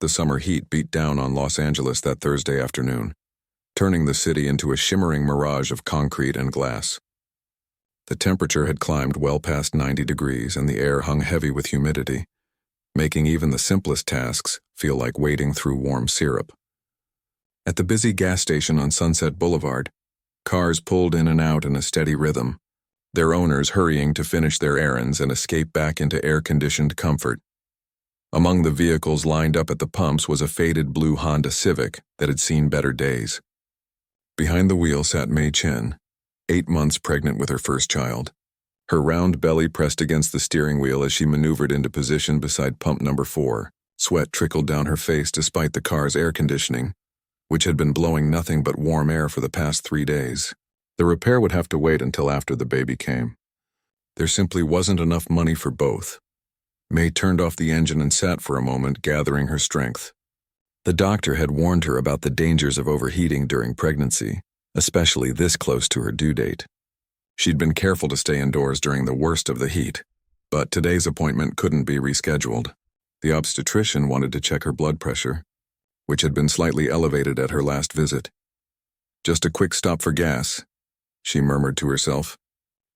The summer heat beat down on Los Angeles that Thursday afternoon, turning the city into a shimmering mirage of concrete and glass. The temperature had climbed well past 90 degrees and the air hung heavy with humidity, making even the simplest tasks feel like wading through warm syrup. At the busy gas station on Sunset Boulevard, cars pulled in and out in a steady rhythm, their owners hurrying to finish their errands and escape back into air-conditioned comfort. Among the vehicles lined up at the pumps was a faded blue Honda Civic that had seen better days. Behind the wheel sat Mei Chen, 8 months pregnant with her first child. Her round belly pressed against the steering wheel as she maneuvered into position beside pump number 4. Sweat trickled down her face despite the car's air conditioning, which had been blowing nothing but warm air for the past 3 days. The repair would have to wait until after the baby came. There simply wasn't enough money for both. Mei turned off the engine and sat for a moment, gathering her strength. The doctor had warned her about the dangers of overheating during pregnancy, especially this close to her due date. She'd been careful to stay indoors during the worst of the heat, but today's appointment couldn't be rescheduled. The obstetrician wanted to check her blood pressure, which had been slightly elevated at her last visit. "Just a quick stop for gas," she murmured to herself,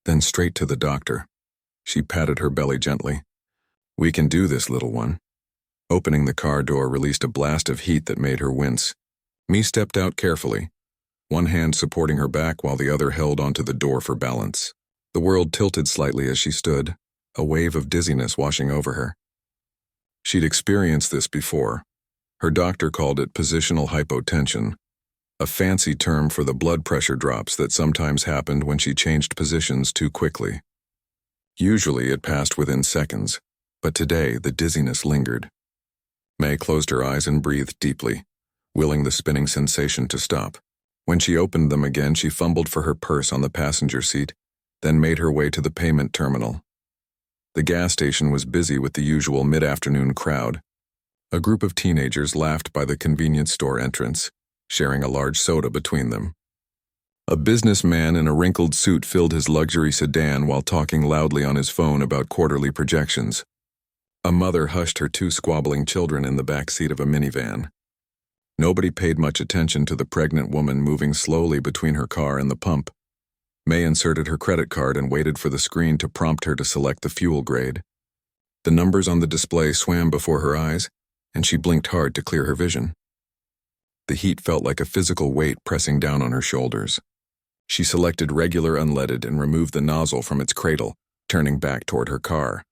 then straight to the doctor. She patted her belly gently. "We can do this, little one." Opening the car door released a blast of heat that made her wince. Mei stepped out carefully, one hand supporting her back while the other held onto the door for balance. The world tilted slightly as she stood, a wave of dizziness washing over her. She'd experienced this before. Her doctor called it positional hypotension, a fancy term for the blood pressure drops that sometimes happened when she changed positions too quickly. Usually it passed within seconds, but today the dizziness lingered. Mei closed her eyes and breathed deeply, willing the spinning sensation to stop. When she opened them again, she fumbled for her purse on the passenger seat, then made her way to the payment terminal. The gas station was busy with the usual mid-afternoon crowd. A group of teenagers laughed by the convenience store entrance, sharing a large soda between them. A businessman in a wrinkled suit filled his luxury sedan while talking loudly on his phone about quarterly projections. A mother hushed her 2 squabbling children in the back seat of a minivan. Nobody paid much attention to the pregnant woman moving slowly between her car and the pump. Mei inserted her credit card and waited for the screen to prompt her to select the fuel grade. The numbers on the display swam before her eyes, and she blinked hard to clear her vision. The heat felt like a physical weight pressing down on her shoulders. She selected regular unleaded and removed the nozzle from its cradle, turning back toward her car.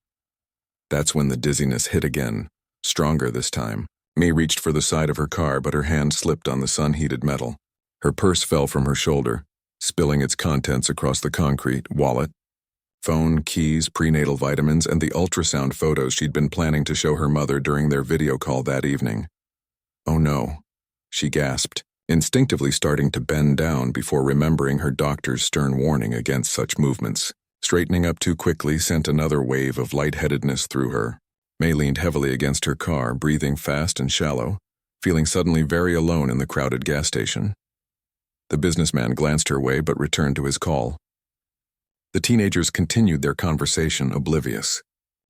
That's when the dizziness hit again, stronger this time. Mei reached for the side of her car, but her hand slipped on the sun-heated metal. Her purse fell from her shoulder, spilling its contents across the concrete: wallet, phone, keys, prenatal vitamins, and the ultrasound photos she'd been planning to show her mother during their video call that evening. "Oh no," she gasped, instinctively starting to bend down before remembering her doctor's stern warning against such movements. Straightening up too quickly sent another wave of lightheadedness through her. Mei leaned heavily against her car, breathing fast and shallow, feeling suddenly very alone in the crowded gas station. The businessman glanced her way but returned to his call. The teenagers continued their conversation, oblivious.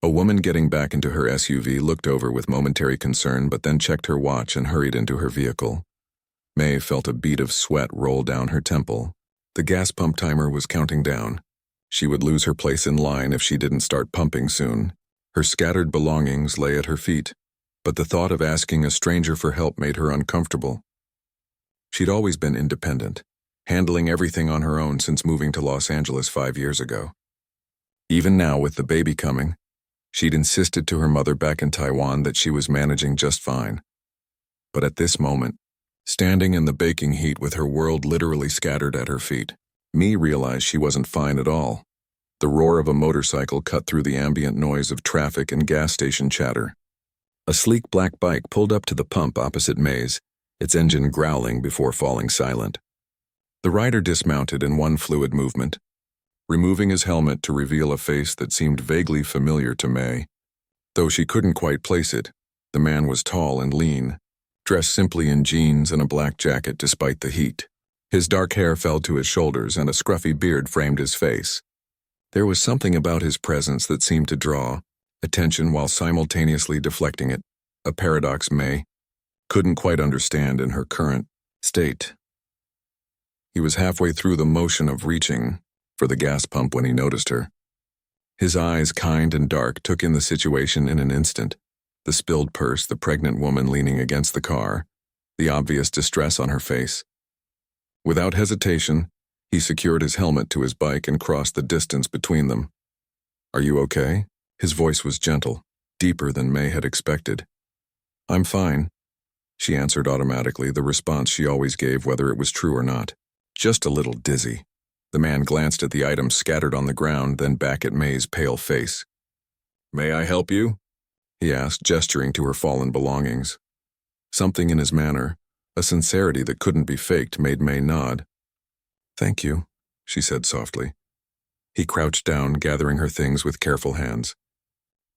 A woman getting back into her SUV looked over with momentary concern but then checked her watch and hurried into her vehicle. Mei felt a bead of sweat roll down her temple. The gas pump timer was counting down. She would lose her place in line if she didn't start pumping soon. Her scattered belongings lay at her feet, but the thought of asking a stranger for help made her uncomfortable. She'd always been independent, handling everything on her own since moving to Los Angeles 5 years ago. Even now, with the baby coming, she'd insisted to her mother back in Taiwan that she was managing just fine. But at this moment, standing in the baking heat with her world literally scattered at her feet, Mei realized she wasn't fine at all. The roar of a motorcycle cut through the ambient noise of traffic and gas station chatter. A sleek black bike pulled up to the pump opposite Mei's, its engine growling before falling silent. The rider dismounted in one fluid movement, removing his helmet to reveal a face that seemed vaguely familiar to Mei. Though she couldn't quite place it, the man was tall and lean, dressed simply in jeans and a black jacket despite the heat. His dark hair fell to his shoulders and a scruffy beard framed his face. There was something about his presence that seemed to draw attention while simultaneously deflecting it, a paradox Mei couldn't quite understand in her current state. He was halfway through the motion of reaching for the gas pump when he noticed her. His eyes, kind and dark, took in the situation in an instant. The spilled purse, the pregnant woman leaning against the car, the obvious distress on her face. Without hesitation, he secured his helmet to his bike and crossed the distance between them. "Are you okay?" His voice was gentle, deeper than May had expected. "I'm fine," she answered automatically, the response she always gave whether it was true or not. "Just a little dizzy." The man glanced at the items scattered on the ground, then back at May's pale face. "May I help you?" he asked, gesturing to her fallen belongings. Something in his manner, a sincerity that couldn't be faked, made May nod. "Thank you," she said softly. He crouched down, gathering her things with careful hands.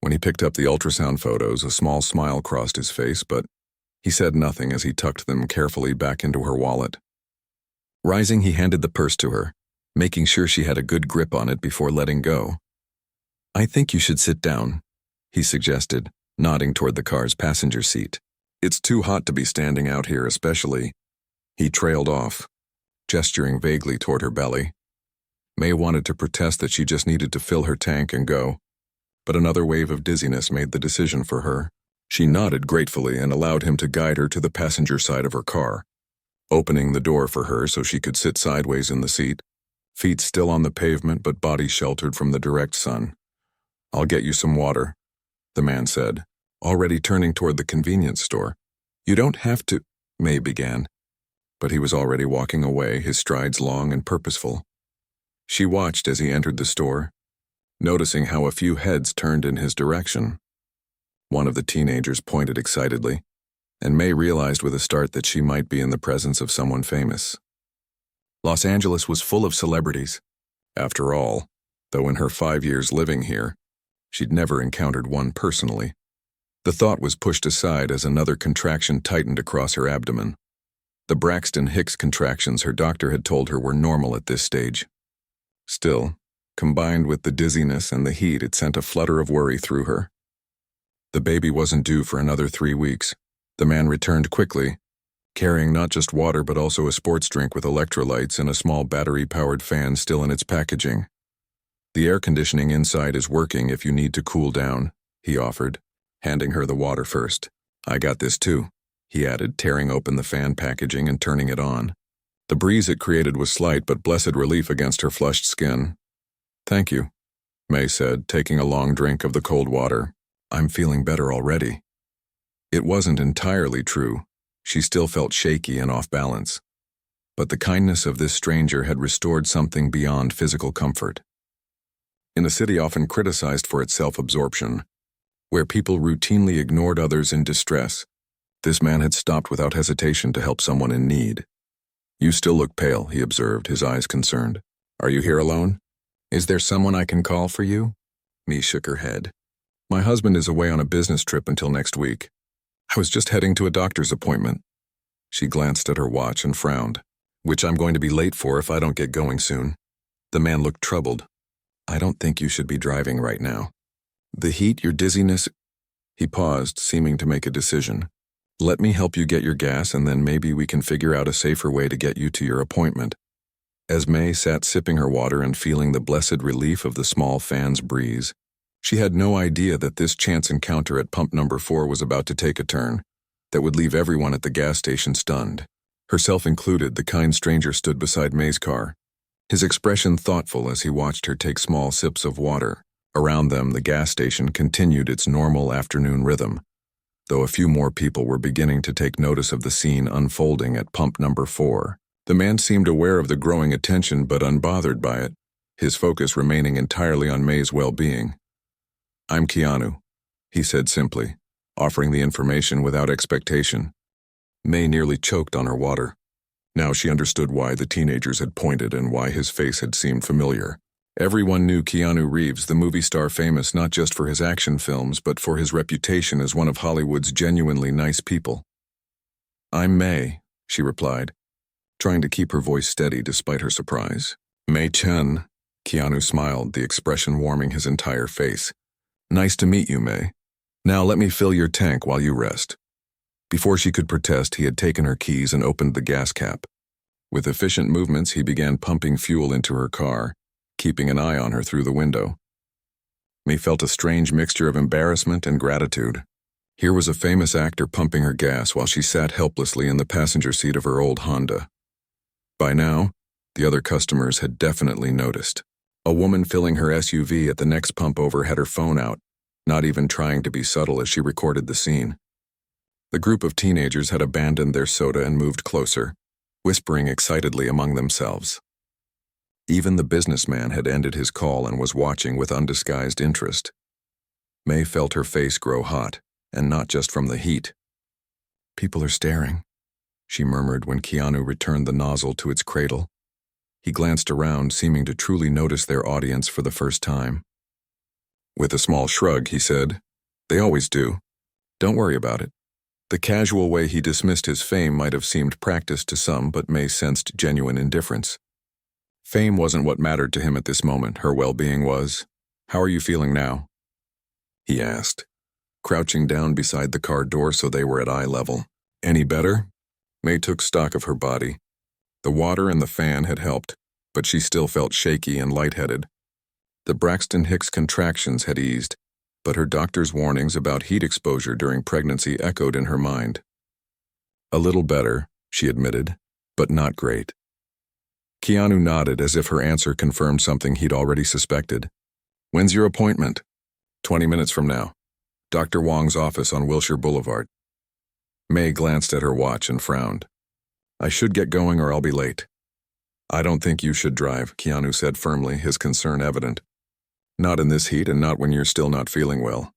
When he picked up the ultrasound photos, a small smile crossed his face, but he said nothing as he tucked them carefully back into her wallet. Rising, he handed the purse to her, making sure she had a good grip on it before letting go. "I think you should sit down," he suggested, nodding toward the car's passenger seat. "It's too hot to be standing out here, especially." He trailed off, gesturing vaguely toward her belly. May wanted to protest that she just needed to fill her tank and go, but another wave of dizziness made the decision for her. She nodded gratefully and allowed him to guide her to the passenger side of her car, opening the door for her so she could sit sideways in the seat, feet still on the pavement but body sheltered from the direct sun. "I'll get you some water," the man said, already turning toward the convenience store. "You don't have to," May began, but he was already walking away, his strides long and purposeful. She watched as he entered the store, noticing how a few heads turned in his direction. One of the teenagers pointed excitedly, and May realized with a start that she might be in the presence of someone famous. Los Angeles was full of celebrities. After all, though in her 5 years living here, she'd never encountered one personally. The thought was pushed aside as another contraction tightened across her abdomen. The Braxton Hicks contractions her doctor had told her were normal at this stage. Still, combined with the dizziness and the heat, it sent a flutter of worry through her. The baby wasn't due for another 3 weeks. The man returned quickly, carrying not just water but also a sports drink with electrolytes and a small battery-powered fan still in its packaging. "The air conditioning inside is working if you need to cool down," he offered, handing her the water first. "I got this too," he added, tearing open the fan packaging and turning it on. The breeze it created was slight but blessed relief against her flushed skin. "Thank you," May said, taking a long drink of the cold water. "I'm feeling better already." It wasn't entirely true. She still felt shaky and off balance. But the kindness of this stranger had restored something beyond physical comfort. In a city often criticized for its self-absorption, where people routinely ignored others in distress, this man had stopped without hesitation to help someone in need. "You still look pale," he observed, his eyes concerned. "Are you here alone? Is there someone I can call for you?" Mee shook her head. "My husband is away on a business trip until next week. I was just heading to a doctor's appointment." She glanced at her watch and frowned. "Which I'm going to be late for if I don't get going soon." The man looked troubled. "I don't think you should be driving right now. The heat, your dizziness—" He paused, seeming to make a decision. "Let me help you get your gas and then maybe we can figure out a safer way to get you to your appointment." As May sat sipping her water and feeling the blessed relief of the small fan's breeze, she had no idea that this chance encounter at pump number 4 was about to take a turn that would leave everyone at the gas station stunned. Herself included, the kind stranger stood beside May's car, his expression thoughtful as he watched her take small sips of water. Around them, the gas station continued its normal afternoon rhythm, though a few more people were beginning to take notice of the scene unfolding at pump number 4. The man seemed aware of the growing attention but unbothered by it, his focus remaining entirely on May's well-being. "I'm Keanu," he said simply, offering the information without expectation. May nearly choked on her water. Now she understood why the teenagers had pointed and why his face had seemed familiar. Everyone knew Keanu Reeves, the movie star famous not just for his action films but for his reputation as one of Hollywood's genuinely nice people. "I'm May," she replied, trying to keep her voice steady despite her surprise. "May Chen," Keanu smiled, the expression warming his entire face. "Nice to meet you, May. Now let me fill your tank while you rest." Before she could protest, he had taken her keys and opened the gas cap. With efficient movements, he began pumping fuel into her car, keeping an eye on her through the window. May felt a strange mixture of embarrassment and gratitude. Here was a famous actor pumping her gas while she sat helplessly in the passenger seat of her old Honda. By now, the other customers had definitely noticed. A woman filling her SUV at the next pump over had her phone out, not even trying to be subtle as she recorded the scene. The group of teenagers had abandoned their soda and moved closer, whispering excitedly among themselves. Even the businessman had ended his call and was watching with undisguised interest. May felt her face grow hot, and not just from the heat. "People are staring," she murmured when Keanu returned the nozzle to its cradle. He glanced around, seeming to truly notice their audience for the first time. With a small shrug, he said, "They always do. Don't worry about it." The casual way he dismissed his fame might have seemed practiced to some, but May sensed genuine indifference. Fame wasn't what mattered to him at this moment. Her well-being was. "How are you feeling now?" he asked, crouching down beside the car door so they were at eye level. "Any better?" May took stock of her body. The water and the fan had helped, but she still felt shaky and lightheaded. The Braxton Hicks contractions had eased, but her doctor's warnings about heat exposure during pregnancy echoed in her mind. "A little better," she admitted, "but not great." Keanu nodded as if her answer confirmed something he'd already suspected. "When's your appointment?" 20 minutes from now. Dr. Wong's office on Wilshire Boulevard." May glanced at her watch and frowned. "I should get going or I'll be late." "I don't think you should drive," Keanu said firmly, his concern evident. "Not in this heat and not when you're still not feeling well."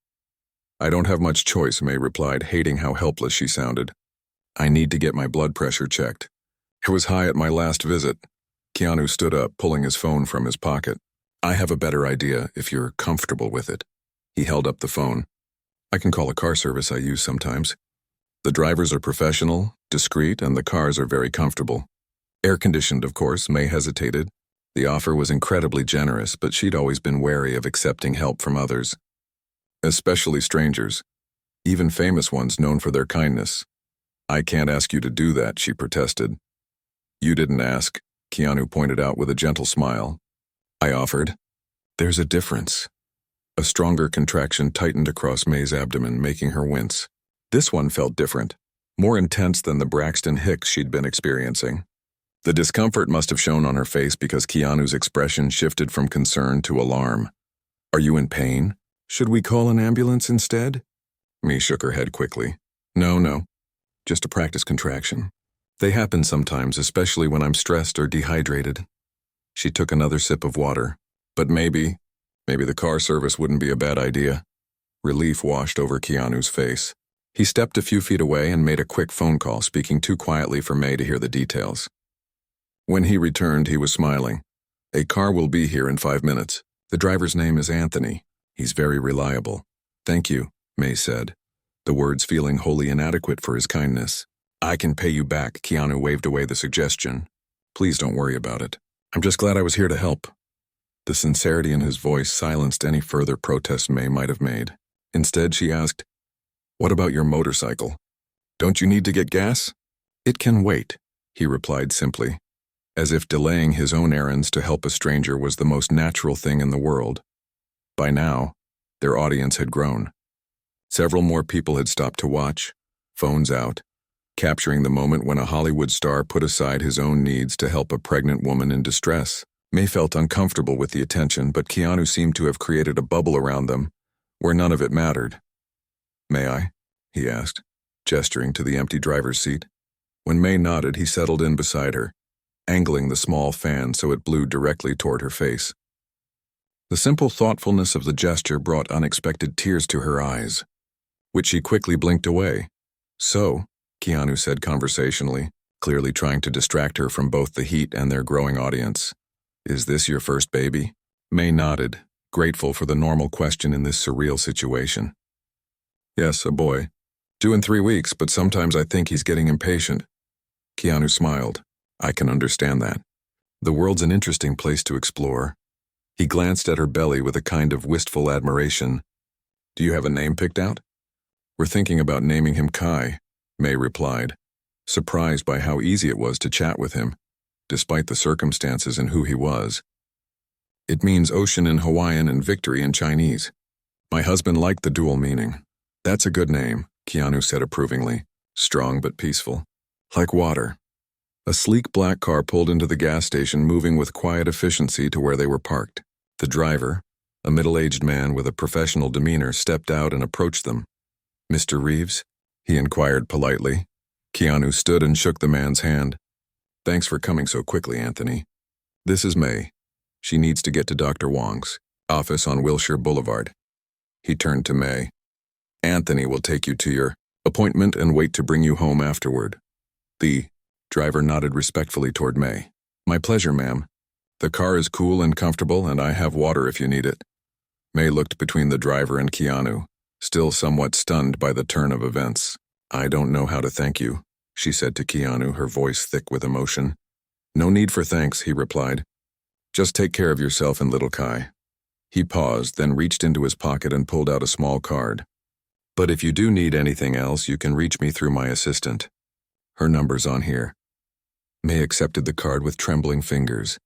"I don't have much choice," May replied, hating how helpless she sounded. "I need to get my blood pressure checked. It was high at my last visit." Keanu stood up, pulling his phone from his pocket. "I have a better idea, if you're comfortable with it." He held up the phone. "I can call a car service I use sometimes. The drivers are professional, discreet, and the cars are very comfortable. Air-conditioned, of course." May hesitated. The offer was incredibly generous, but she'd always been wary of accepting help from others. Especially strangers. Even famous ones known for their kindness. "I can't ask you to do that," she protested. "You didn't ask," Keanu pointed out with a gentle smile. "I offered." "There's a difference." A stronger contraction tightened across May's abdomen, making her wince. This one felt different, more intense than the Braxton Hicks she'd been experiencing. The discomfort must have shown on her face because Keanu's expression shifted from concern to alarm. "Are you in pain? Should we call an ambulance instead?" May shook her head quickly. No. Just a practice contraction. They happen sometimes, especially when I'm stressed or dehydrated." She took another sip of water. "But maybe the car service wouldn't be a bad idea." Relief washed over Keanu's face. He stepped a few feet away and made a quick phone call, speaking too quietly for May to hear the details. When he returned, he was smiling. "A car will be here in 5 minutes. The driver's name is Anthony. He's very reliable." "Thank you," May said, the words feeling wholly inadequate for his kindness. "I can pay you back," Keanu waved away the suggestion. "Please don't worry about it. I'm just glad I was here to help." The sincerity in his voice silenced any further protest May might have made. Instead, she asked, "What about your motorcycle? Don't you need to get gas?" "It can wait," he replied simply, as if delaying his own errands to help a stranger was the most natural thing in the world. By now, their audience had grown. Several more people had stopped to watch, phones out, capturing the moment when a Hollywood star put aside his own needs to help a pregnant woman in distress. May felt uncomfortable with the attention, but Keanu seemed to have created a bubble around them, where none of it mattered. "May I?" he asked, gesturing to the empty driver's seat. When May nodded, he settled in beside her, angling the small fan so it blew directly toward her face. The simple thoughtfulness of the gesture brought unexpected tears to her eyes, which she quickly blinked away. "So," Keanu said conversationally, clearly trying to distract her from both the heat and their growing audience, "is this your first baby?" May nodded, grateful for the normal question in this surreal situation. "Yes, a boy. Due in 3 weeks, but sometimes I think he's getting impatient." Keanu smiled. "I can understand that. The world's an interesting place to explore." He glanced at her belly with a kind of wistful admiration. "Do you have a name picked out?" "We're thinking about naming him Kai." May replied, surprised by how easy it was to chat with him, despite the circumstances and who he was. It means ocean in Hawaiian and victory in Chinese. My husband liked the dual meaning. That's a good name, Keanu said approvingly, strong but peaceful. Like water. A sleek black car pulled into the gas station, moving with quiet efficiency to where they were parked. The driver, a middle-aged man with a professional demeanor, stepped out and approached them. "Mr. Reeves?" he inquired politely. Keanu stood and shook the man's hand. "Thanks for coming so quickly, Anthony. This is May. She needs to get to Dr. Wong's office on Wilshire Boulevard." He turned to May. "Anthony will take you to your appointment and wait to bring you home afterward." The driver nodded respectfully toward May. "My pleasure, ma'am. The car is cool and comfortable, and I have water if you need it." May looked between the driver and Keanu, still somewhat stunned by the turn of events. "I don't know how to thank you," she said to Keanu, her voice thick with emotion. "No need for thanks," he replied. "Just take care of yourself and little Kai." He paused, then reached into his pocket and pulled out a small card. "But if you do need anything else, you can reach me through my assistant. Her number's on here." May accepted the card with trembling fingers,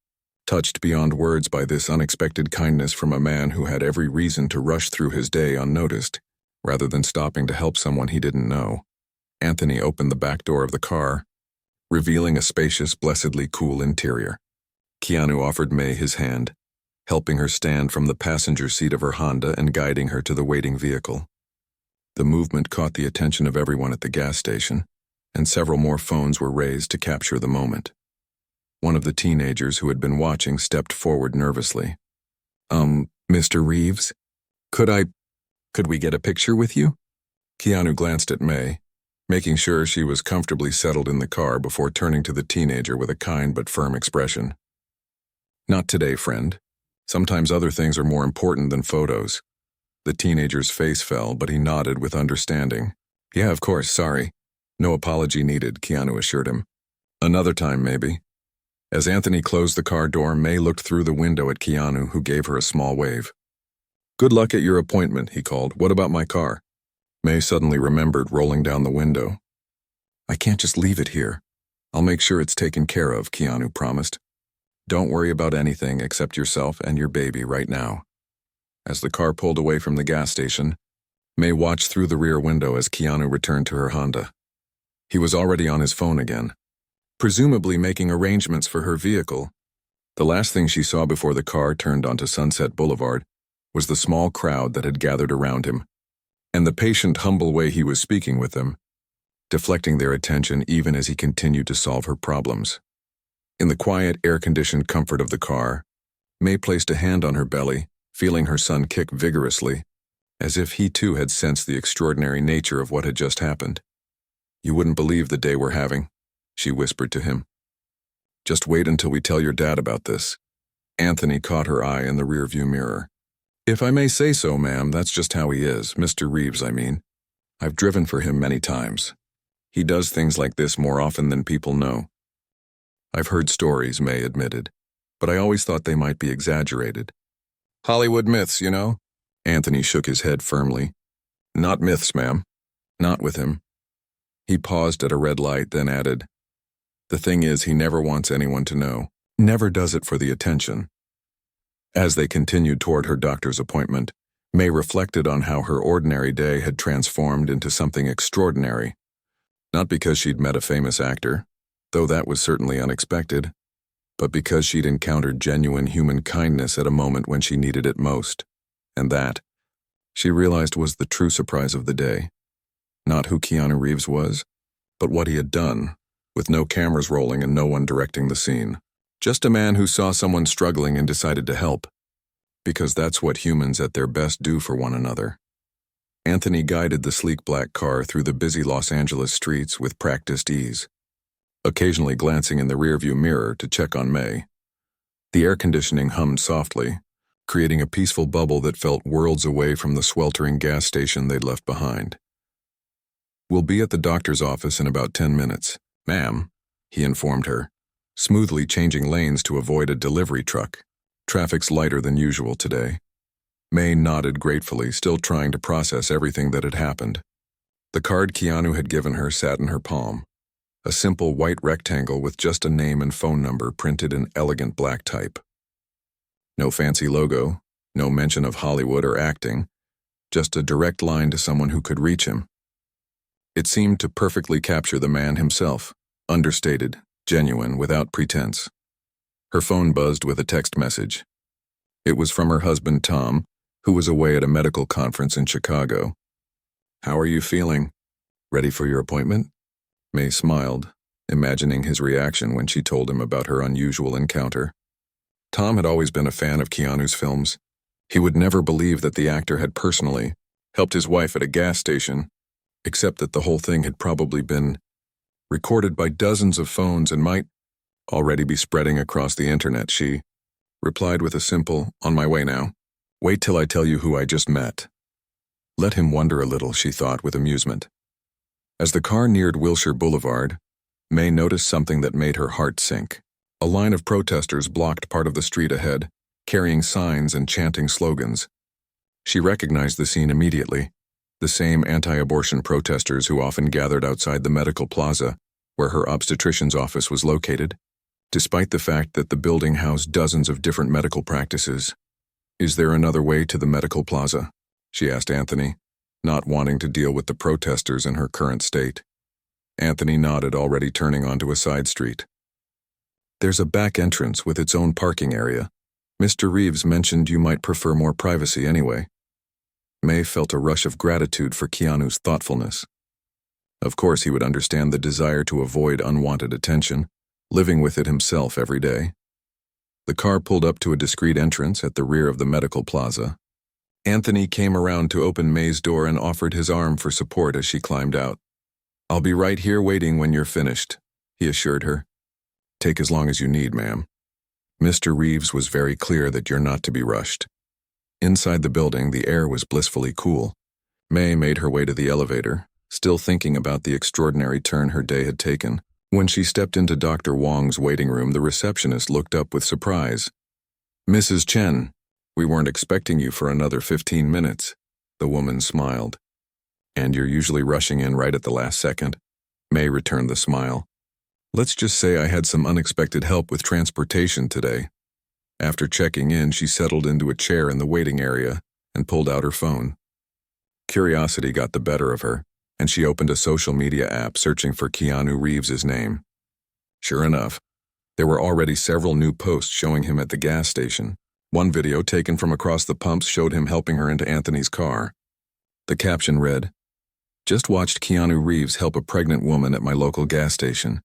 touched beyond words by this unexpected kindness from a man who had every reason to rush through his day unnoticed, rather than stopping to help someone he didn't know. Anthony opened the back door of the car, revealing a spacious, blessedly cool interior. Keanu offered May his hand, helping her stand from the passenger seat of her Honda and guiding her to the waiting vehicle. The movement caught the attention of everyone at the gas station, and several more phones were raised to capture the moment. One of the teenagers who had been watching stepped forward nervously. Mr. Reeves? Could we get a picture with you?" Keanu glanced at May, making sure she was comfortably settled in the car before turning to the teenager with a kind but firm expression. "Not today, friend. Sometimes other things are more important than photos." The teenager's face fell, but he nodded with understanding. "Yeah, of course, sorry. No apology needed," Keanu assured him. "Another time, maybe." As Anthony closed the car door, May looked through the window at Keanu, who gave her a small wave. "Good luck at your appointment," he called. "What about my car?" May suddenly remembered, rolling down the window. "I can't just leave it here. I'll make sure it's taken care of," Keanu promised. "Don't worry about anything except yourself and your baby right now." As the car pulled away from the gas station, May watched through the rear window as Keanu returned to her Honda. He was already on his phone again, presumably making arrangements for her vehicle. The last thing she saw before the car turned onto Sunset Boulevard was the small crowd that had gathered around him, and the patient, humble way he was speaking with them, deflecting their attention even as he continued to solve her problems. In the quiet, air-conditioned comfort of the car, May placed a hand on her belly, feeling her son kick vigorously, as if he too had sensed the extraordinary nature of what had just happened. "You wouldn't believe the day we're having," she whispered to him. "Just wait until we tell your dad about this." Anthony caught her eye in the rearview mirror. "If I may say so, ma'am, that's just how he is, Mr. Reeves, I mean. I've driven for him many times. He does things like this more often than people know." "I've heard stories," May admitted, "but I always thought they might be exaggerated." "Hollywood myths, you know?" Anthony shook his head firmly. "Not myths, ma'am. Not with him." He paused at a red light, then added, "The thing is, he never wants anyone to know. Never does it for the attention." As they continued toward her doctor's appointment, May reflected on how her ordinary day had transformed into something extraordinary. Not because she'd met a famous actor, though that was certainly unexpected, but because she'd encountered genuine human kindness at a moment when she needed it most. And that, she realized, was the true surprise of the day. Not who Keanu Reeves was, but what he had done, with no cameras rolling and no one directing the scene. Just a man who saw someone struggling and decided to help. Because that's what humans at their best do for one another. Anthony guided the sleek black car through the busy Los Angeles streets with practiced ease, occasionally glancing in the rearview mirror to check on May. The air conditioning hummed softly, creating a peaceful bubble that felt worlds away from the sweltering gas station they'd left behind. "We'll be at the doctor's office in about 10 minutes, ma'am," he informed her, smoothly changing lanes to avoid a delivery truck. "Traffic's lighter than usual today." May nodded gratefully, still trying to process everything that had happened. The card Keanu had given her sat in her palm, a simple white rectangle with just a name and phone number printed in elegant black type. No fancy logo, no mention of Hollywood or acting, just a direct line to someone who could reach him. It seemed to perfectly capture the man himself, understated, genuine, without pretense. Her phone buzzed with a text message. It was from her husband, Tom, who was away at a medical conference in Chicago. "How are you feeling? Ready for your appointment?" May smiled, imagining his reaction when she told him about her unusual encounter. Tom had always been a fan of Keanu's films. He would never believe that the actor had personally helped his wife at a gas station, except that the whole thing had probably been recorded by dozens of phones and might already be spreading across the internet. She replied with a simple, "On my way now. Wait till I tell you who I just met." Let him wonder a little, she thought with amusement. As the car neared Wilshire Boulevard, May noticed something that made her heart sink. A line of protesters blocked part of the street ahead, carrying signs and chanting slogans. She recognized the scene immediately, the same anti-abortion protesters who often gathered outside the medical plaza, where her obstetrician's office was located, despite the fact that the building housed dozens of different medical practices. "Is there another way to the medical plaza?" she asked Anthony, not wanting to deal with the protesters in her current state. Anthony nodded, already turning onto a side street. "There's a back entrance with its own parking area. Mr. Reeves mentioned you might prefer more privacy anyway." May felt a rush of gratitude for Keanu's thoughtfulness. Of course he would understand the desire to avoid unwanted attention, living with it himself every day. The car pulled up to a discreet entrance at the rear of the medical plaza. Anthony came around to open May's door and offered his arm for support as she climbed out. "I'll be right here waiting when you're finished," he assured her. "Take as long as you need, ma'am. Mr. Reeves was very clear that you're not to be rushed." Inside the building, the air was blissfully cool. May made her way to the elevator, still thinking about the extraordinary turn her day had taken. When she stepped into Dr. Wong's waiting room, the receptionist looked up with surprise. "Mrs. Chen, we weren't expecting you for another 15 minutes. The woman smiled. "And you're usually rushing in right at the last second?" May returned the smile. "Let's just say I had some unexpected help with transportation today." After checking in, she settled into a chair in the waiting area and pulled out her phone. Curiosity got the better of her, and she opened a social media app searching for Keanu Reeves' name. Sure enough, there were already several new posts showing him at the gas station. One video taken from across the pumps showed him helping her into Anthony's car. The caption read, "Just watched Keanu Reeves help a pregnant woman at my local gas station.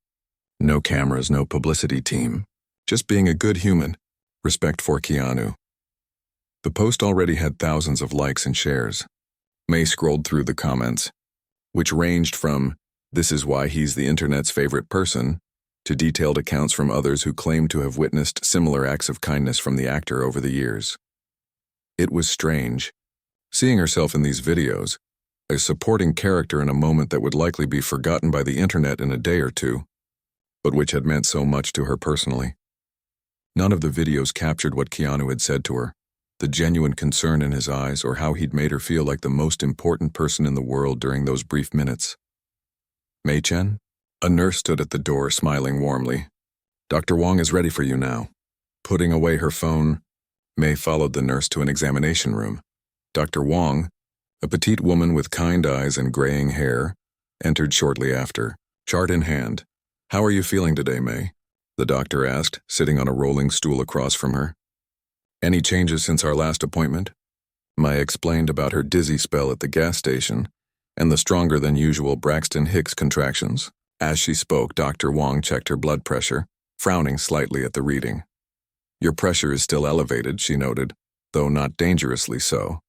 No cameras, no publicity team. Just being a good human. Respect for Keanu." The post already had thousands of likes and shares. May scrolled through the comments, which ranged from, "This is why he's the internet's favorite person," to detailed accounts from others who claimed to have witnessed similar acts of kindness from the actor over the years. It was strange, seeing herself in these videos, a supporting character in a moment that would likely be forgotten by the internet in a day or two, but which had meant so much to her personally. None of the videos captured what Keanu had said to her, the genuine concern in his eyes, or how he'd made her feel like the most important person in the world during those brief minutes. "May Chen?" A nurse stood at the door, smiling warmly. "Dr. Wong is ready for you now." Putting away her phone, May followed the nurse to an examination room. Dr. Wong, a petite woman with kind eyes and graying hair, entered shortly after, chart in hand. "How are you feeling today, May?" the doctor asked, sitting on a rolling stool across from her. "Any changes since our last appointment?" May explained about her dizzy spell at the gas station and the stronger than usual Braxton Hicks contractions. As she spoke, Dr. Wong checked her blood pressure, frowning slightly at the reading. "Your pressure is still elevated," she noted, though not dangerously so.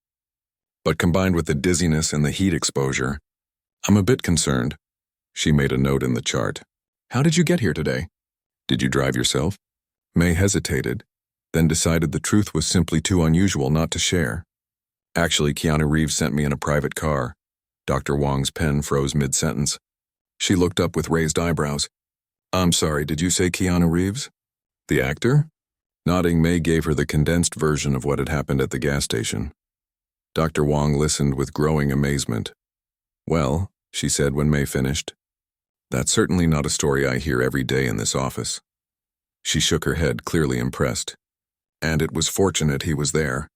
"But combined with the dizziness and the heat exposure, I'm a bit concerned." She made a note in the chart. "How did you get here today?" "Did you drive yourself?" May hesitated, then decided the truth was simply too unusual not to share. "Actually, Keanu Reeves sent me in a private car." Dr. Wong's pen froze mid-sentence. She looked up with raised eyebrows. "I'm sorry, did you say Keanu Reeves? The actor?" Nodding, May gave her the condensed version of what had happened at the gas station. Dr. Wong listened with growing amazement. "Well, she said when May finished. That's certainly not a story I hear every day in this office. She shook her head, clearly impressed. And it was fortunate he was there.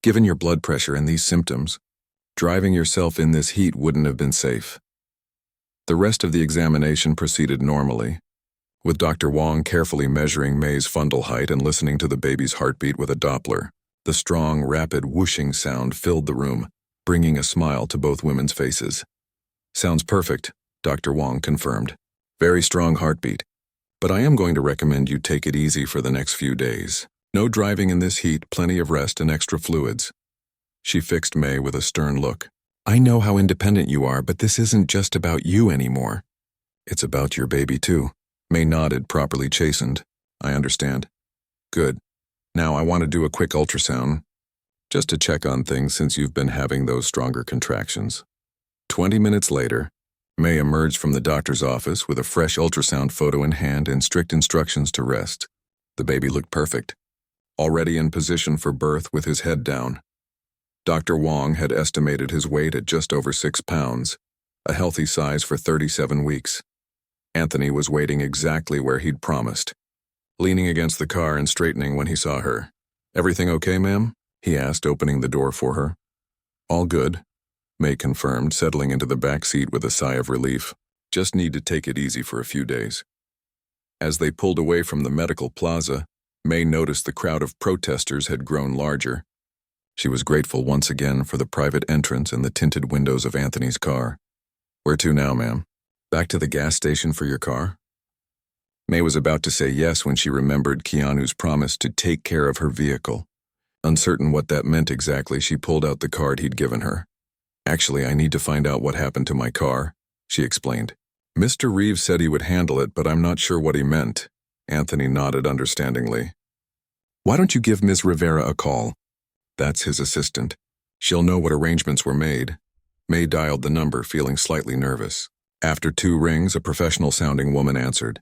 Given your blood pressure and these symptoms, driving yourself in this heat wouldn't have been safe. The rest of the examination proceeded normally, with Dr. Wong carefully measuring May's fundal height and listening to the baby's heartbeat with a Doppler. The strong, rapid whooshing sound filled the room, bringing a smile to both women's faces. Sounds perfect, Dr. Wong confirmed. Very strong heartbeat. But I am going to recommend you take it easy for the next few days. No driving in this heat, plenty of rest and extra fluids. She fixed May with a stern look. I know how independent you are, but this isn't just about you anymore. It's about your baby too. May nodded, properly chastened. I understand. Good. Now I want to do a quick ultrasound, just to check on things since you've been having those stronger contractions. 20 minutes later, May emerged from the doctor's office with a fresh ultrasound photo in hand and strict instructions to rest. The baby looked perfect, already in position for birth with his head down. Dr. Wong had estimated his weight at just over 6 pounds, a healthy size for 37 weeks. Anthony was waiting exactly where he'd promised, leaning against the car and straightening when he saw her. Everything okay, ma'am? He asked, opening the door for her. All good, May confirmed, settling into the back seat with a sigh of relief. Just need to take it easy for a few days. As they pulled away from the medical plaza, May noticed the crowd of protesters had grown larger. She was grateful once again for the private entrance and the tinted windows of Anthony's car. Where to now, ma'am? Back to the gas station for your car? May was about to say yes when she remembered Keanu's promise to take care of her vehicle. Uncertain what that meant exactly, she pulled out the card he'd given her. Actually, I need to find out what happened to my car, she explained. Mr. Reeves said he would handle it, but I'm not sure what he meant. Anthony nodded understandingly. Why don't you give Ms. Rivera a call? That's his assistant. She'll know what arrangements were made. May dialed the number, feeling slightly nervous. After 2 rings, a professional-sounding woman answered.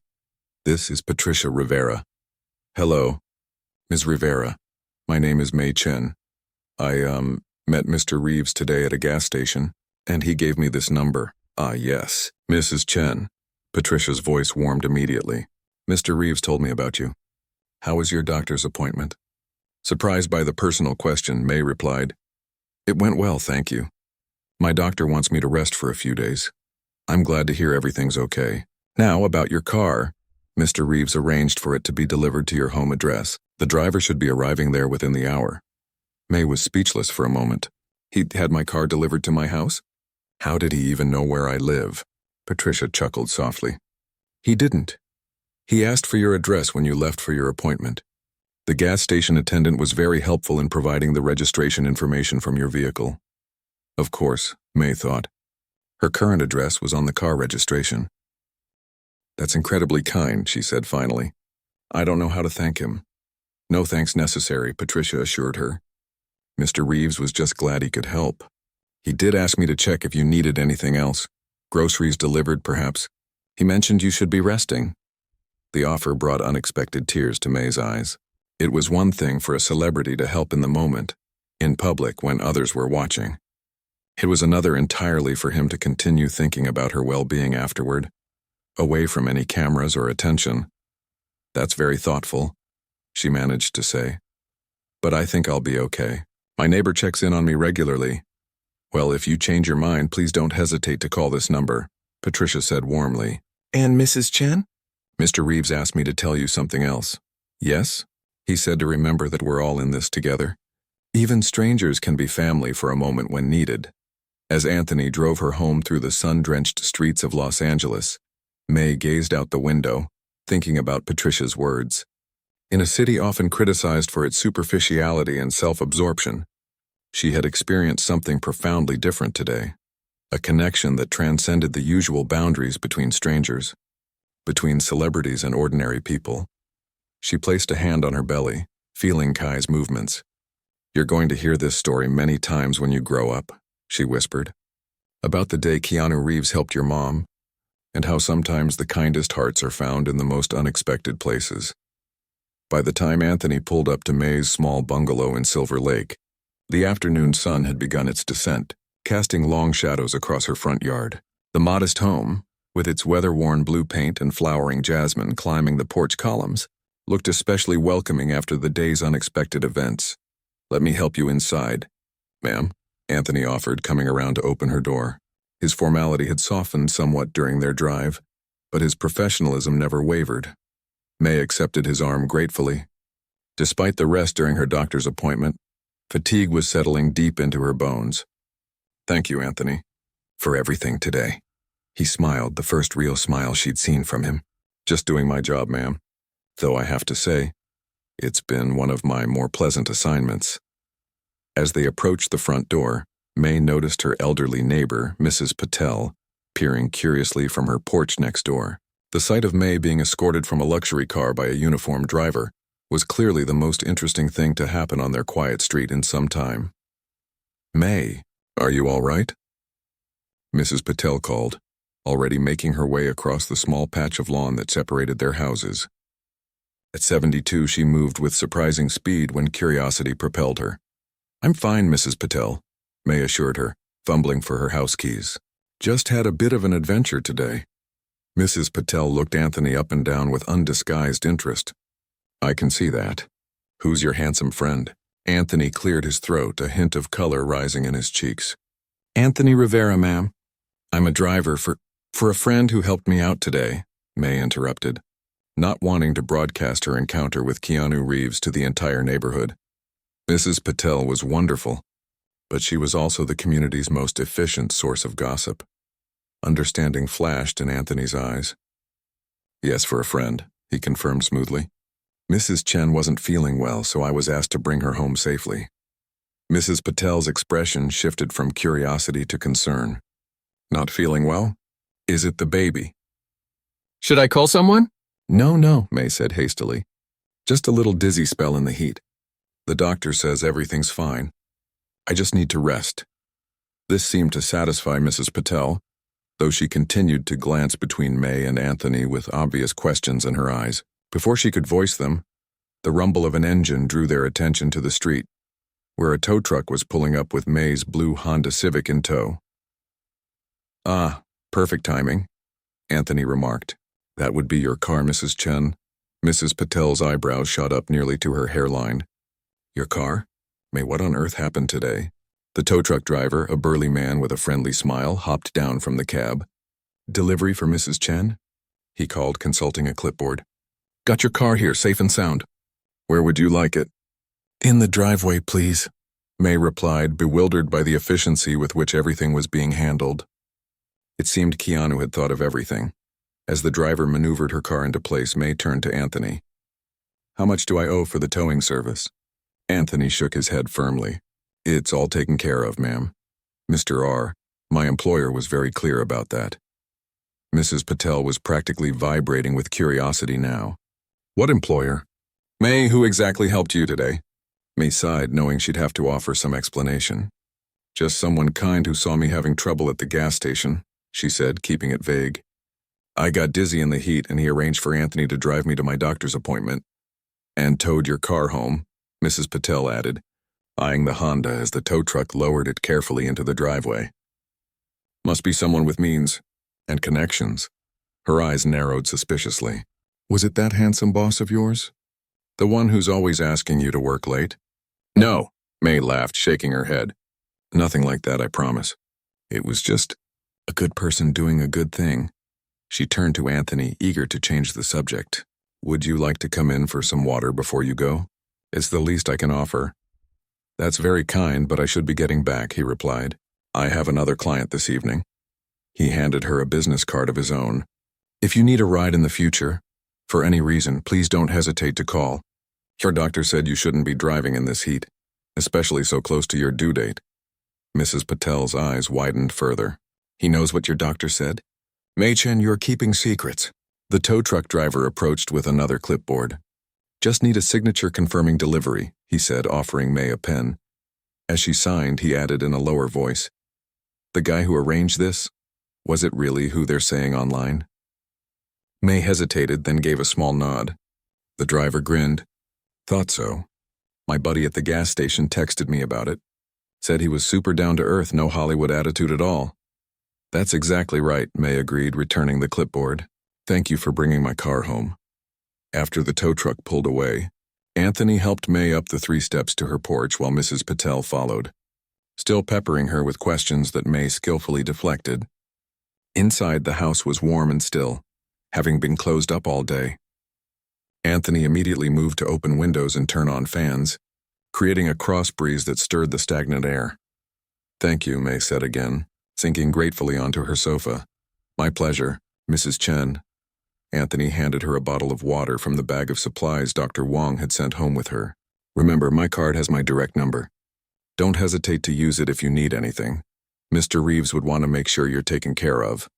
This is Patricia Rivera. Hello, Ms. Rivera. My name is May Chen. I, met Mr. Reeves today at a gas station, and he gave me this number. Ah, yes, Mrs. Chen. Patricia's voice warmed immediately. Mr. Reeves told me about you. How was your doctor's appointment? Surprised by the personal question, May replied, It went well, thank you. My doctor wants me to rest for a few days. I'm glad to hear everything's okay. Now, about your car. Mr. Reeves arranged for it to be delivered to your home address. The driver should be arriving there within the hour. May was speechless for a moment. He'd had my car delivered to my house? How did he even know where I live? Patricia chuckled softly. He didn't. He asked for your address when you left for your appointment. The gas station attendant was very helpful in providing the registration information from your vehicle. Of course, May thought. Her current address was on the car registration. That's incredibly kind, she said finally. I don't know how to thank him. No thanks necessary, Patricia assured her. Mr. Reeves was just glad he could help. He did ask me to check if you needed anything else. Groceries delivered, perhaps. He mentioned you should be resting. The offer brought unexpected tears to May's eyes. It was one thing for a celebrity to help in the moment, in public when others were watching. It was another entirely for him to continue thinking about her well-being afterward, away from any cameras or attention. That's very thoughtful, she managed to say. But I think I'll be okay. My neighbor checks in on me regularly. Well, if you change your mind, please don't hesitate to call this number, Patricia said warmly. And Mrs. Chen? Mr. Reeves asked me to tell you something else. Yes? He said to remember that we're all in this together. Even strangers can be family for a moment when needed. As Anthony drove her home through the sun-drenched streets of Los Angeles, May gazed out the window, thinking about Patricia's words. In a city often criticized for its superficiality and self-absorption, she had experienced something profoundly different today. A connection that transcended the usual boundaries between strangers, between celebrities and ordinary people. She placed a hand on her belly, feeling Kai's movements. You're going to hear this story many times when you grow up, she whispered. About the day Keanu Reeves helped your mom, and how sometimes the kindest hearts are found in the most unexpected places. By the time Anthony pulled up to May's small bungalow in Silver Lake, the afternoon sun had begun its descent, casting long shadows across her front yard. The modest home, with its weather-worn blue paint and flowering jasmine climbing the porch columns, looked especially welcoming after the day's unexpected events. "Let me help you inside, ma'am," Anthony offered, coming around to open her door. His formality had softened somewhat during their drive, but his professionalism never wavered. May accepted his arm gratefully. Despite the rest during her doctor's appointment, fatigue was settling deep into her bones. "Thank you, Anthony, for everything today." He smiled, the first real smile she'd seen from him. "Just doing my job, ma'am. Though I have to say, it's been one of my more pleasant assignments." As they approached the front door, May noticed her elderly neighbor, Mrs. Patel, peering curiously from her porch next door. The sight of May being escorted from a luxury car by a uniformed driver was clearly the most interesting thing to happen on their quiet street in some time. "May, are you all right?" Mrs. Patel called, already making her way across the small patch of lawn that separated their houses. At 72, she moved with surprising speed when curiosity propelled her. "I'm fine, Mrs. Patel," May assured her, fumbling for her house keys. "Just had a bit of an adventure today." Mrs. Patel looked Anthony up and down with undisguised interest. "I can see that. Who's your handsome friend?" Anthony cleared his throat, a hint of color rising in his cheeks. "Anthony Rivera, ma'am. I'm a driver for a friend who helped me out today," May interrupted, not wanting to broadcast her encounter with Keanu Reeves to the entire neighborhood. Mrs. Patel was wonderful, but she was also the community's most efficient source of gossip. Understanding flashed in Anthony's eyes. "Yes, for a friend," he confirmed smoothly. "Mrs. Chen wasn't feeling well, so I was asked to bring her home safely." Mrs. Patel's expression shifted from curiosity to concern. "Not feeling well? Is it the baby?" "Should I call someone?" No, May said hastily. "Just a little dizzy spell in the heat. The doctor says everything's fine. I just need to rest." This seemed to satisfy Mrs. Patel, though she continued to glance between May and Anthony with obvious questions in her eyes. Before she could voice them, the rumble of an engine drew their attention to the street, where a tow truck was pulling up with May's blue Honda Civic in tow. "Ah, perfect timing," Anthony remarked. "That would be your car, Mrs. Chen." Mrs. Patel's eyebrows shot up nearly to her hairline. "Your car? May, what on earth happened today?" The tow truck driver, a burly man with a friendly smile, hopped down from the cab. "Delivery for Mrs. Chen?" he called, consulting a clipboard. "Got your car here, safe and sound. Where would you like it?" "In the driveway, please," May replied, bewildered by the efficiency with which everything was being handled. It seemed Keanu had thought of everything. As the driver maneuvered her car into place, May turned to Anthony. "How much do I owe for the towing service?" Anthony shook his head firmly. "It's all taken care of, ma'am. Mr. R, my employer, was very clear about that." Mrs. Patel was practically vibrating with curiosity now. "What employer?" "May, who exactly helped you today?" May sighed, knowing she'd have to offer some explanation. "Just someone kind who saw me having trouble at the gas station," she said, keeping it vague. "I got dizzy in the heat and he arranged for Anthony to drive me to my doctor's appointment." "And towed your car home," Mrs. Patel added, eyeing the Honda as the tow truck lowered it carefully into the driveway. "Must be someone with means and connections." Her eyes narrowed suspiciously. "Was it that handsome boss of yours? The one who's always asking you to work late?" "No," May laughed, shaking her head. "Nothing like that, I promise. It was just a good person doing a good thing." She turned to Anthony, eager to change the subject. "Would you like to come in for some water before you go? It's the least I can offer." "That's very kind, but I should be getting back," he replied. "I have another client this evening." He handed her a business card of his own. "If you need a ride in the future, for any reason, please don't hesitate to call. Your doctor said you shouldn't be driving in this heat, especially so close to your due date." Mrs. Patel's eyes widened further. "He knows what your doctor said? May Chen, you're keeping secrets." The tow truck driver approached with another clipboard. "Just need a signature confirming delivery," he said, offering May a pen. As she signed, he added in a lower voice, "The guy who arranged this? Was it really who they're saying online?" May hesitated, then gave a small nod. The driver grinned. "Thought so. My buddy at the gas station texted me about it. Said he was super down to earth, no Hollywood attitude at all." That's exactly right, May agreed, returning the clipboard. Thank you for bringing my car home. After the tow truck pulled away, Anthony helped May up the 3 steps to her porch while Mrs. Patel followed, still peppering her with questions that May skillfully deflected. Inside, the house was warm and still, having been closed up all day. Anthony immediately moved to open windows and turn on fans, creating a cross breeze that stirred the stagnant air. Thank you, May said again, sinking gratefully onto her sofa. My pleasure, Mrs. Chen. Anthony handed her a bottle of water from the bag of supplies Dr. Wong had sent home with her. Remember, my card has my direct number. Don't hesitate to use it if you need anything. Mr. Reeves would want to make sure you're taken care of.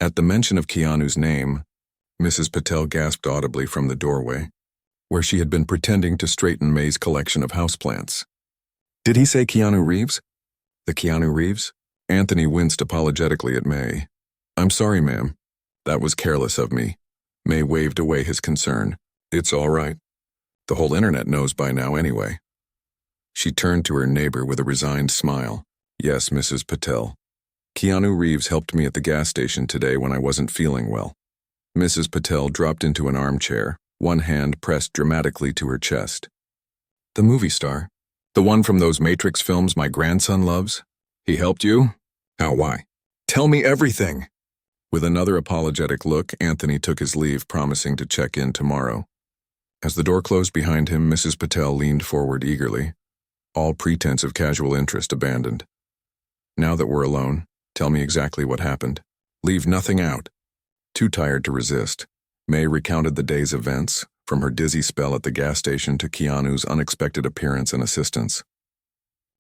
At the mention of Keanu's name, Mrs. Patel gasped audibly from the doorway, where she had been pretending to straighten May's collection of houseplants. Did he say Keanu Reeves? The Keanu Reeves? Anthony winced apologetically at May. I'm sorry, ma'am. That was careless of me. May waved away his concern. It's all right. The whole internet knows by now anyway. She turned to her neighbor with a resigned smile. Yes, Mrs. Patel. Keanu Reeves helped me at the gas station today when I wasn't feeling well. Mrs. Patel dropped into an armchair, one hand pressed dramatically to her chest. The movie star? The one from those Matrix films my grandson loves? He helped you? How, why? Tell me everything! With another apologetic look, Anthony took his leave, promising to check in tomorrow. As the door closed behind him, Mrs. Patel leaned forward eagerly, all pretense of casual interest abandoned. Now that we're alone, tell me exactly what happened. Leave nothing out. Too tired to resist, May recounted the day's events, from her dizzy spell at the gas station to Keanu's unexpected appearance and assistance.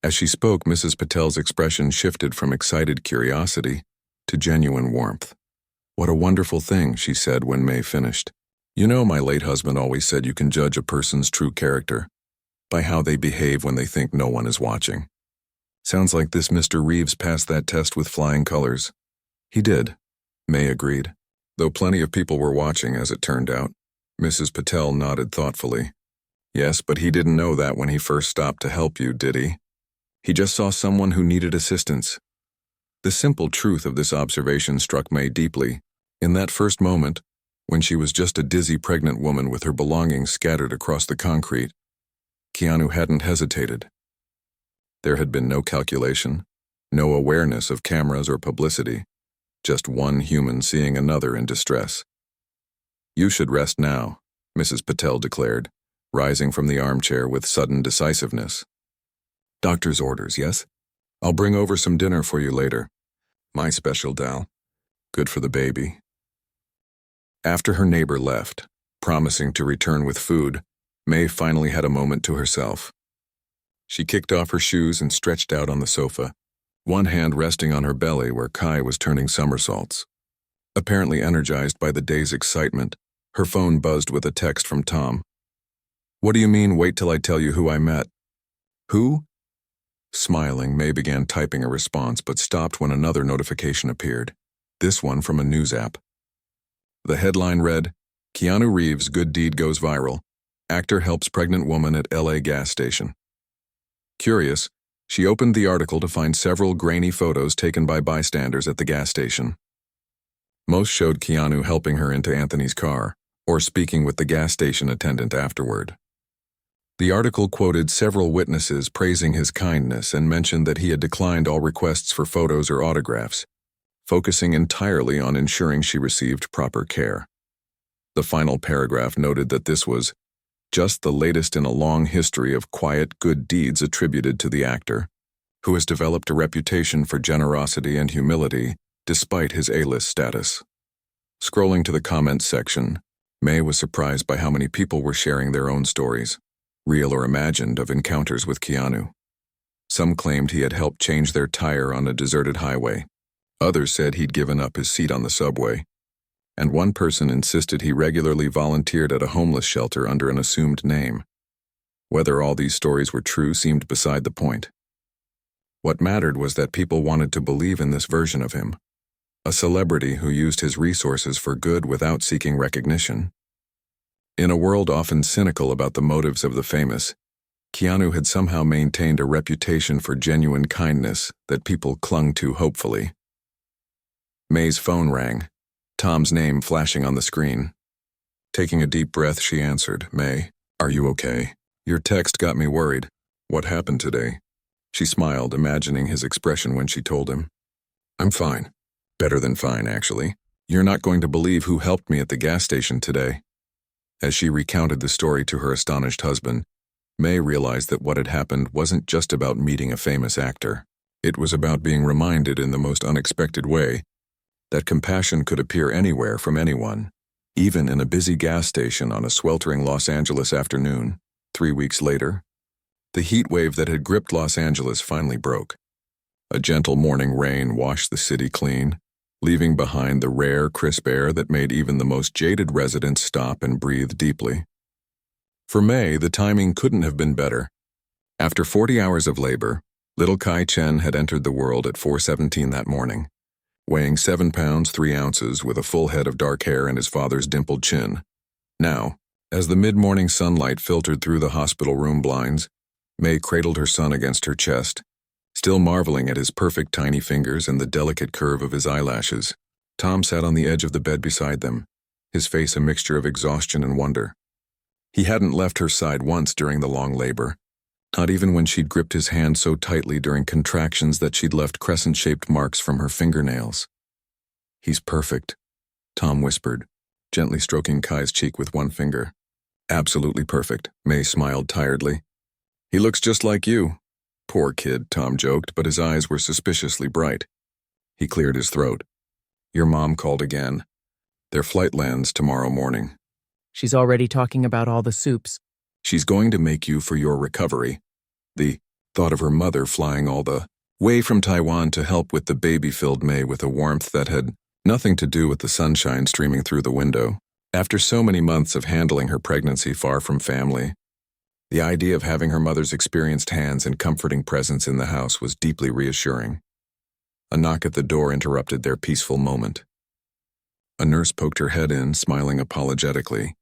As she spoke, Mrs. Patel's expression shifted from excited curiosity to genuine warmth. What a wonderful thing, she said when May finished. You know, my late husband always said you can judge a person's true character by how they behave when they think no one is watching. Sounds like this Mr. Reeves passed that test with flying colors. He did, May agreed, though plenty of people were watching as it turned out. Mrs. Patel nodded thoughtfully. Yes, but he didn't know that when he first stopped to help you, did he? He just saw someone who needed assistance. The simple truth of this observation struck May deeply. In that first moment, when she was just a dizzy pregnant woman with her belongings scattered across the concrete, Keanu hadn't hesitated. There had been no calculation, no awareness of cameras or publicity, just one human seeing another in distress. You should rest now, Mrs. Patel declared, rising from the armchair with sudden decisiveness. Doctor's orders, yes? I'll bring over some dinner for you later. My special, Dal. Good for the baby. After her neighbor left, promising to return with food, May finally had a moment to herself. She kicked off her shoes and stretched out on the sofa, one hand resting on her belly where Kai was turning somersaults. Apparently energized by the day's excitement, her phone buzzed with a text from Tom. What do you mean, wait till I tell you who I met? Who? Smiling, May began typing a response but stopped when another notification appeared, this one from a news app. The headline read, Keanu Reeves' good deed goes viral. Actor helps pregnant woman at LA gas station. Curious, she opened the article to find several grainy photos taken by bystanders at the gas station. Most showed Keanu helping her into Anthony's car, or speaking with the gas station attendant afterward. The article quoted several witnesses praising his kindness and mentioned that he had declined all requests for photos or autographs, focusing entirely on ensuring she received proper care. The final paragraph noted that this was just the latest in a long history of quiet good deeds attributed to the actor, who has developed a reputation for generosity and humility despite his A-list status. Scrolling to the comments section, May was surprised by how many people were sharing their own stories, real or imagined, of encounters with Keanu. Some claimed he had helped change their tire on a deserted highway. Others said he'd given up his seat on the subway. And one person insisted he regularly volunteered at a homeless shelter under an assumed name. Whether all these stories were true seemed beside the point. What mattered was that people wanted to believe in this version of him, a celebrity who used his resources for good without seeking recognition. In a world often cynical about the motives of the famous, Keanu had somehow maintained a reputation for genuine kindness that people clung to hopefully. May's phone rang, Tom's name flashing on the screen. Taking a deep breath, she answered. May, are you okay? Your text got me worried. What happened today? She smiled, imagining his expression when she told him. I'm fine. Better than fine, actually. You're not going to believe who helped me at the gas station today. As she recounted the story to her astonished husband, May realized that what had happened wasn't just about meeting a famous actor. It was about being reminded in the most unexpected way that compassion could appear anywhere from anyone, even in a busy gas station on a sweltering Los Angeles afternoon. 3 weeks later, the heat wave that had gripped Los Angeles finally broke. A gentle morning rain washed the city clean, leaving behind the rare, crisp air that made even the most jaded residents stop and breathe deeply. For May, the timing couldn't have been better. After 40 hours of labor, little Kai Chen had entered the world at 4:17 that morning, weighing 7 pounds 3 ounces with a full head of dark hair and his father's dimpled chin. Now, as the mid-morning sunlight filtered through the hospital room blinds, May cradled her son against her chest, still marveling at his perfect tiny fingers and the delicate curve of his eyelashes. Tom sat on the edge of the bed beside them, his face a mixture of exhaustion and wonder. He hadn't left her side once during the long labor, not even when she'd gripped his hand so tightly during contractions that she'd left crescent-shaped marks from her fingernails. He's perfect, Tom whispered, gently stroking Kai's cheek with one finger. Absolutely perfect, May smiled tiredly. He looks just like you. Poor kid, Tom joked, but his eyes were suspiciously bright. He cleared his throat. Your mom called again. Their flight lands tomorrow morning. She's already talking about all the soups. She's going to make you for your recovery. The thought of her mother flying all the way from Taiwan to help with the baby filled May with a warmth that had nothing to do with the sunshine streaming through the window. After so many months of handling her pregnancy far from family, the idea of having her mother's experienced hands and comforting presence in the house was deeply reassuring. A knock at the door interrupted their peaceful moment. A nurse poked her head in, smiling apologetically.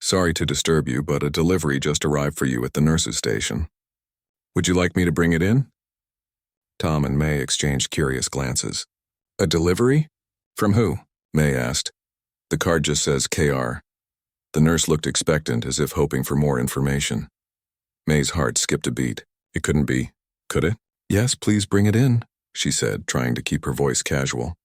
Sorry to disturb you, but a delivery just arrived for you at the nurse's station. Would you like me to bring it in? Tom and May exchanged curious glances. A delivery? From who? May asked. The card just says KR. The nurse looked expectant, as if hoping for more information. May's heart skipped a beat. It couldn't be, could it? Yes, please bring it in, she said, trying to keep her voice casual.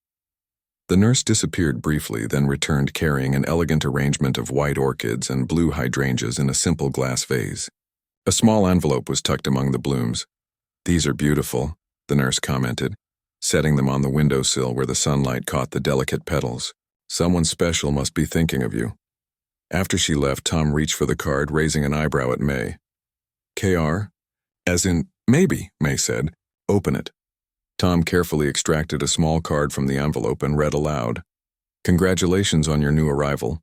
The nurse disappeared briefly, then returned carrying an elegant arrangement of white orchids and blue hydrangeas in a simple glass vase. A small envelope was tucked among the blooms. These are beautiful, the nurse commented, setting them on the windowsill where the sunlight caught the delicate petals. Someone special must be thinking of you. After she left, Tom reached for the card, raising an eyebrow at May. KR? As in, maybe, May said. Open it. Tom carefully extracted a small card from the envelope and read aloud. Congratulations on your new arrival.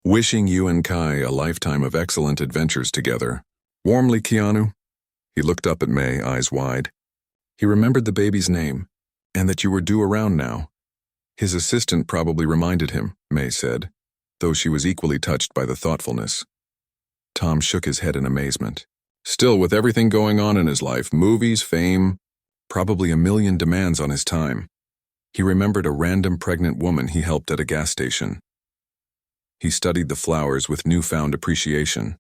Wishing you and Kai a lifetime of excellent adventures together. Warmly, Keanu. He looked up at May, eyes wide. He remembered the baby's name, and that you were due around now. His assistant probably reminded him, May said, though she was equally touched by the thoughtfulness. Tom shook his head in amazement. Still, with everything going on in his life, movies, fame, probably a million demands on his time, he remembered a random pregnant woman he helped at a gas station. He studied the flowers with newfound appreciation.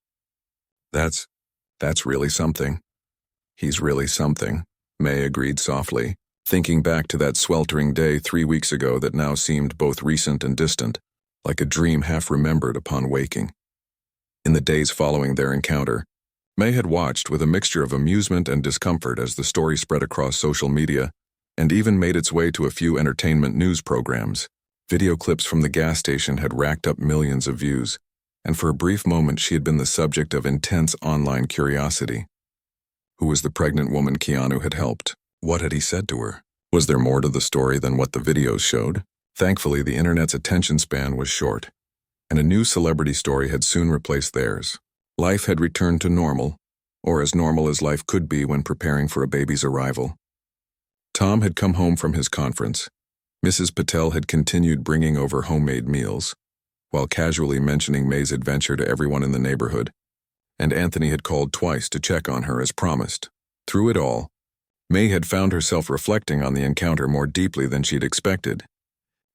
That's really something. He's really something, May agreed softly, thinking back to that sweltering day 3 weeks ago that now seemed both recent and distant, like a dream half remembered upon waking. In the days following their encounter, May had watched with a mixture of amusement and discomfort as the story spread across social media and even made its way to a few entertainment news programs. Video clips from the gas station had racked up millions of views, and for a brief moment she had been the subject of intense online curiosity. Who was the pregnant woman Keanu had helped? What had he said to her? Was there more to the story than what the videos showed? Thankfully, the internet's attention span was short, and a new celebrity story had soon replaced theirs. Life had returned to normal, or as normal as life could be when preparing for a baby's arrival. Tom had come home from his conference. Mrs. Patel had continued bringing over homemade meals, while casually mentioning May's adventure to everyone in the neighborhood, and Anthony had called twice to check on her as promised. Through it all, May had found herself reflecting on the encounter more deeply than she'd expected.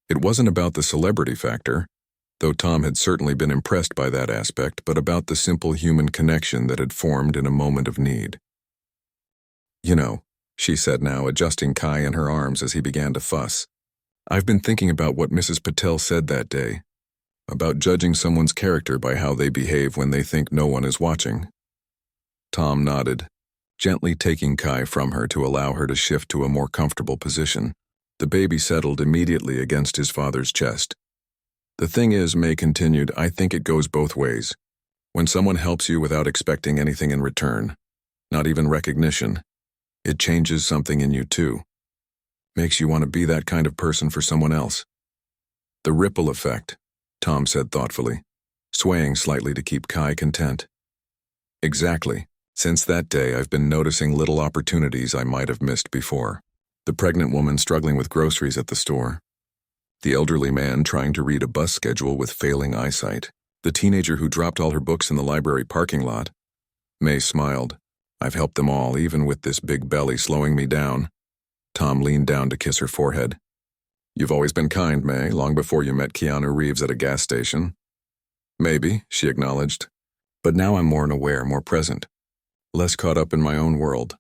It wasn't about the celebrity factor, though Tom had certainly been impressed by that aspect, but about the simple human connection that had formed in a moment of need. "You know," she said now, adjusting Kai in her arms as he began to fuss, "I've been thinking about what Mrs. Patel said that day, about judging someone's character by how they behave when they think no one is watching." Tom nodded, gently taking Kai from her to allow her to shift to a more comfortable position. The baby settled immediately against his father's chest. "The thing is," May continued, "I think it goes both ways. When someone helps you without expecting anything in return, not even recognition, it changes something in you too. Makes you want to be that kind of person for someone else." "The ripple effect," Tom said thoughtfully, swaying slightly to keep Kai content. "Exactly. Since that day, I've been noticing little opportunities I might have missed before. The pregnant woman struggling with groceries at the store. The elderly man trying to read a bus schedule with failing eyesight. The teenager who dropped all her books in the library parking lot." May smiled. "I've helped them all, even with this big belly slowing me down." Tom leaned down to kiss her forehead. "You've always been kind, May, long before you met Keanu Reeves at a gas station." "Maybe," she acknowledged. "But now I'm more aware, more present. Less caught up in my own world."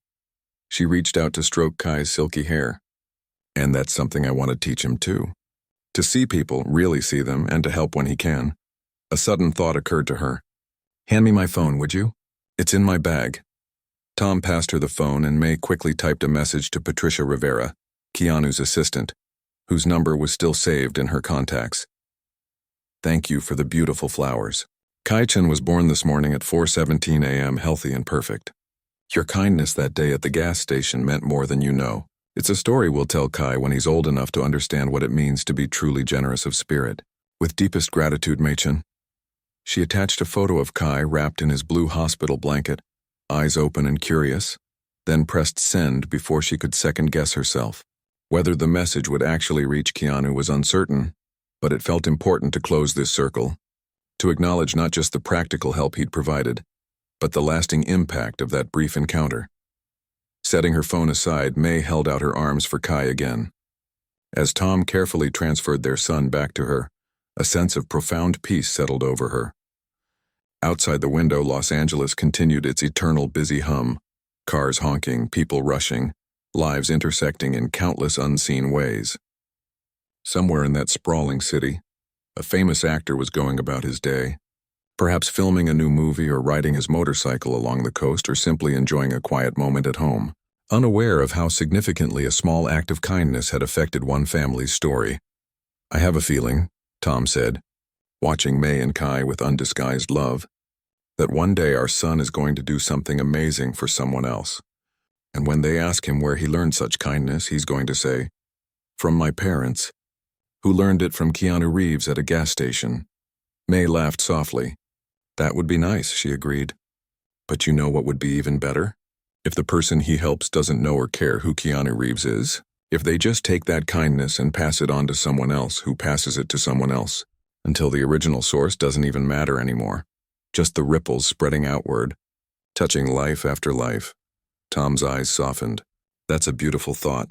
She reached out to stroke Kai's silky hair. "And that's something I want to teach him too. To see people, really see them, and to help when he can." A sudden thought occurred to her. "Hand me my phone, would you? It's in my bag." Tom passed her the phone and May quickly typed a message to Patricia Rivera, Keanu's assistant, whose number was still saved in her contacts. "Thank you for the beautiful flowers. Kai-chan was born this morning at 4:17 a.m. healthy and perfect. Your kindness that day at the gas station meant more than you know. It's a story we'll tell Kai when he's old enough to understand what it means to be truly generous of spirit. With deepest gratitude, Mei-chan." She attached a photo of Kai wrapped in his blue hospital blanket, eyes open and curious, then pressed send before she could second-guess herself. Whether the message would actually reach Keanu was uncertain, but it felt important to close this circle, to acknowledge not just the practical help he'd provided, but the lasting impact of that brief encounter. Setting her phone aside, May held out her arms for Kai again. As Tom carefully transferred their son back to her, a sense of profound peace settled over her. Outside the window, Los Angeles continued its eternal busy hum, cars honking, people rushing, lives intersecting in countless unseen ways. Somewhere in that sprawling city, a famous actor was going about his day, perhaps filming a new movie or riding his motorcycle along the coast or simply enjoying a quiet moment at home, unaware of how significantly a small act of kindness had affected one family's story. "I have a feeling," Tom said, watching May and Kai with undisguised love, "that one day our son is going to do something amazing for someone else. And when they ask him where he learned such kindness, he's going to say, 'From my parents, who learned it from Keanu Reeves at a gas station.'" May laughed softly. "That would be nice," she agreed. "But you know what would be even better? If the person he helps doesn't know or care who Keanu Reeves is, if they just take that kindness and pass it on to someone else who passes it to someone else, until the original source doesn't even matter anymore, just the ripples spreading outward, touching life after life." Tom's eyes softened. "That's a beautiful thought."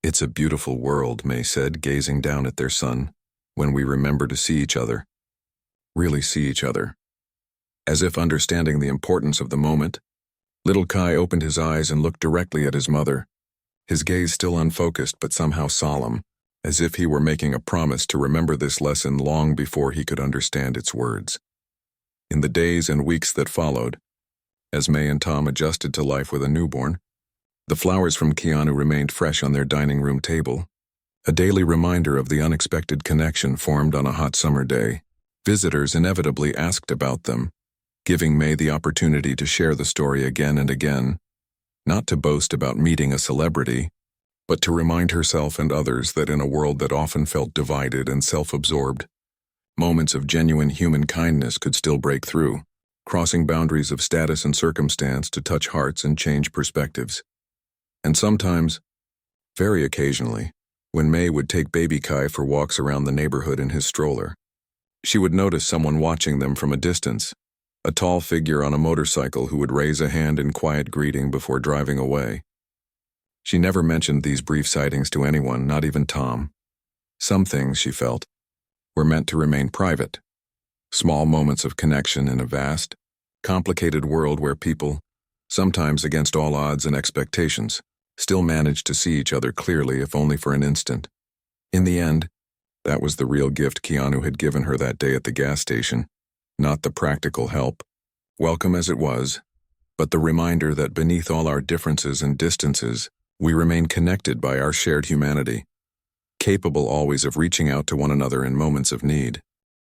"It's a beautiful world," May said, gazing down at their son, "when we remember to see each other. Really see each other." As if understanding the importance of the moment, little Kai opened his eyes and looked directly at his mother, his gaze still unfocused but somehow solemn, as if he were making a promise to remember this lesson long before he could understand its words. In the days and weeks that followed, as May and Tom adjusted to life with a newborn, the flowers from Keanu remained fresh on their dining room table, a daily reminder of the unexpected connection formed on a hot summer day. Visitors inevitably asked about them, giving May the opportunity to share the story again and again, not to boast about meeting a celebrity, but to remind herself and others that in a world that often felt divided and self-absorbed, moments of genuine human kindness could still break through, crossing boundaries of status and circumstance to touch hearts and change perspectives. And sometimes, very occasionally, when May would take baby Kai for walks around the neighborhood in his stroller, she would notice someone watching them from a distance, a tall figure on a motorcycle who would raise a hand in quiet greeting before driving away. She never mentioned these brief sightings to anyone, not even Tom. Some things, she felt, were meant to remain private. Small moments of connection in a vast, complicated world where people, sometimes against all odds and expectations, still managed to see each other clearly if only for an instant. In the end, that was the real gift Keanu had given her that day at the gas station, not the practical help, welcome as it was, but the reminder that beneath all our differences and distances, we remain connected by our shared humanity, capable always of reaching out to one another in moments of need.